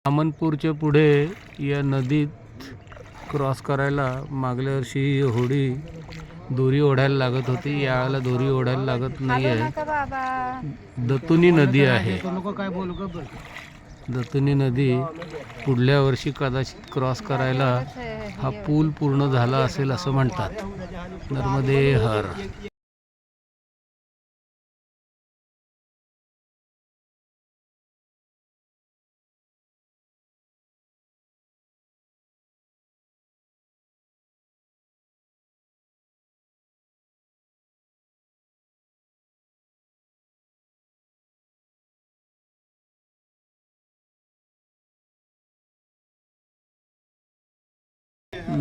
अमनपूरच्या पुढे या नदीत क्रॉस करायला मागल्या वर्षी होडी दोरी ओढायला लागत होती. यावेळेला दोरी ओढायला लागत नाही आहे. दत्तुनी नदी आहे. दत्तुनी नदी पुढल्या वर्षी कदाचित क्रॉस करायला हा पूल पूर्ण झाला असेल असं म्हणतात. नर्मदे हर.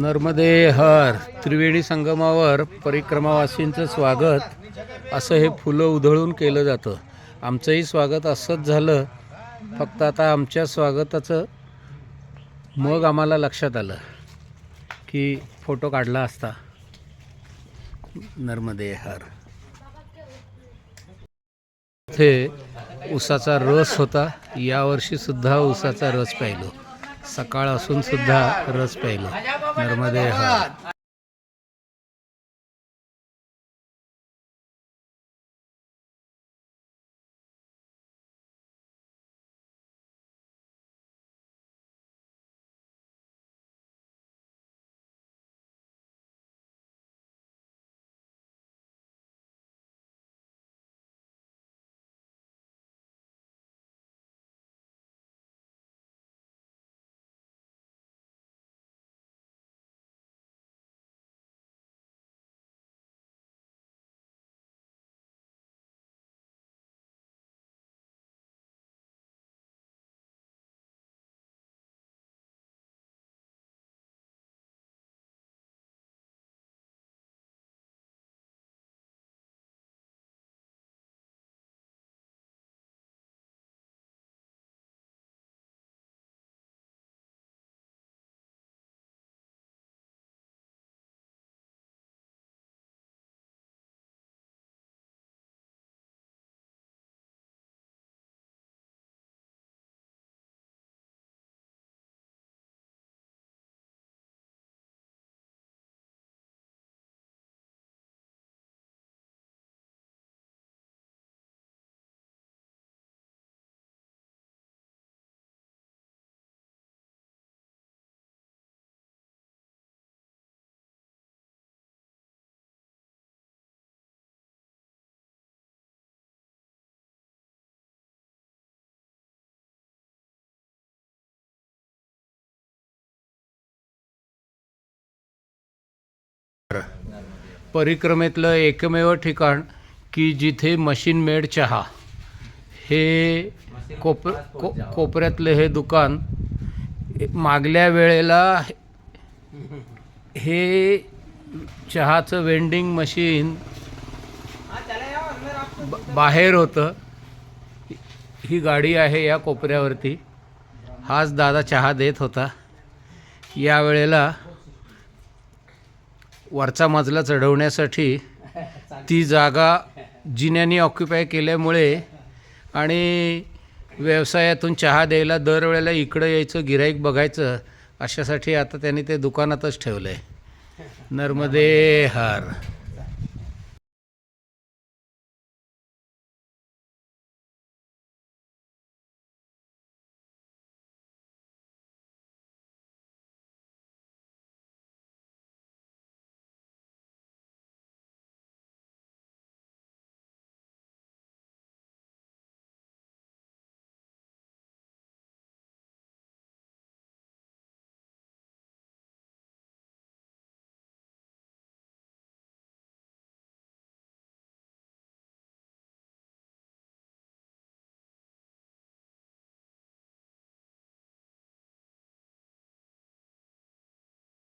नर्मदे हर. त्रिवेणी संगमावर परिक्रमावासींचं स्वागत असं हे फुलं उधळून केलं जातं. आमचंही स्वागत असंच झालं. फक्त आता आमच्या स्वागताचं मग आम्हाला लक्षात आलं की फोटो काढला असता. नर्मदे हर. इथे उसाचा रस होता. यावर्षी सुद्धा उसाचा रस प्यायलो. सकाळ असून सुद्धा रस प्यायलो. नर्मदे हर. परिक्रमेतलं एकमेव ठिकाण की जिथे मशीन मेड चहा हे कोपऱ्यातलं हे दुकान मागल्या वेळेला हे चहाचं वेंडिंग मशीन बाहेर होतं. ही गाडी आहे या कोपऱ्यावरती. हाच दादा चहा देत होता. यावेळेला वरचा मजला चढवण्यासाठी ती जागा जिन्यांनी ऑक्युपाय केल्यामुळे आणि व्यवसायातून चहा द्यायला दरवेळेला इकडं यायचं, गिऱ्हाईक बघायचं, अशासाठी आता त्यांनी ते दुकानातच ठेवलं आहे. नर्मदे हर.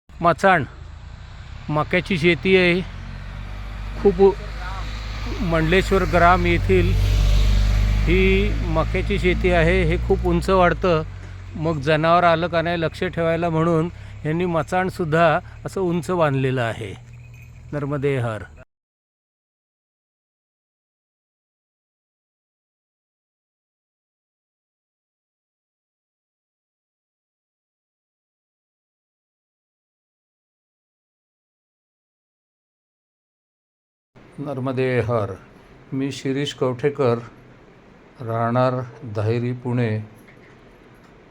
मचाण मक्याची शेती आहे. खूप मंडलेश्वर ग्राम येथील ही मक्याची शेती आहे. हे खूप उंच वाढतं. मग जनावर आलं का नाही लक्ष ठेवायला म्हणून यांनी मचाणसुद्धा असं उंच बांधलेलं आहे. नर्मदे हर. नर्मदे हर. मी शिरीष कवठेकर, राहणार धायरी, पुणे.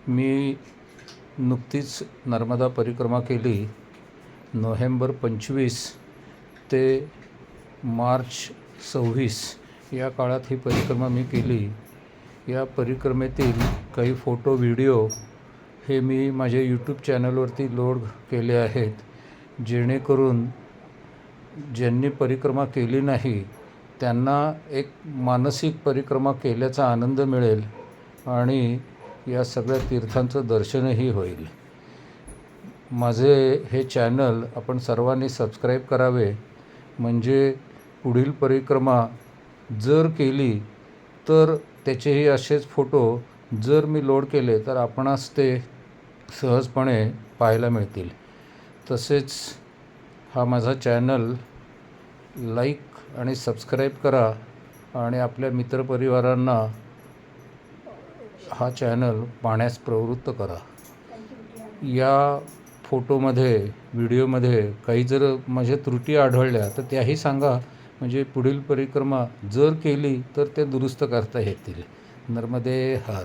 मी नुकतीच नर्मदा परिक्रमा केली. नोव्हेंबर 25 ते मार्च 26 या काळात ही परिक्रमा मी केली. या परिक्रमेतील काही फोटो व्हिडिओ हे मी माझ्या यूट्यूब चॅनलवरती लोड केले आहेत, जेणेकरून ज्यांनी परिक्रमा केली नाही त्यांना एक मानसिक परिक्रमा केल्याचा आनंद मिळेल आणि या सगळ्या तीर्थांचं दर्शनही होईल. माझे हे चॅनल आपण सर्वांनी सबस्क्राईब करावे, म्हणजे पुढील परिक्रमा जर केली तर त्याचेही असेच फोटो जर मी लोड केले तर आपणास ते सहजपणे पाहायला मिळतील. तसेच हा माझा चॅनल लाईक आणि सबस्क्राईब करा आणि आपल्या मित्रपरिवारांना हा चॅनल पाहण्यास प्रवृत्त करा. या फोटोमध्ये, व्हिडिओमध्ये काही जर माझ्या त्रुटी आढळल्या तर त्याही सांगा, म्हणजे पुढील परिक्रमा जर केली तर ते दुरुस्त करता येतील. नर्मदे हर.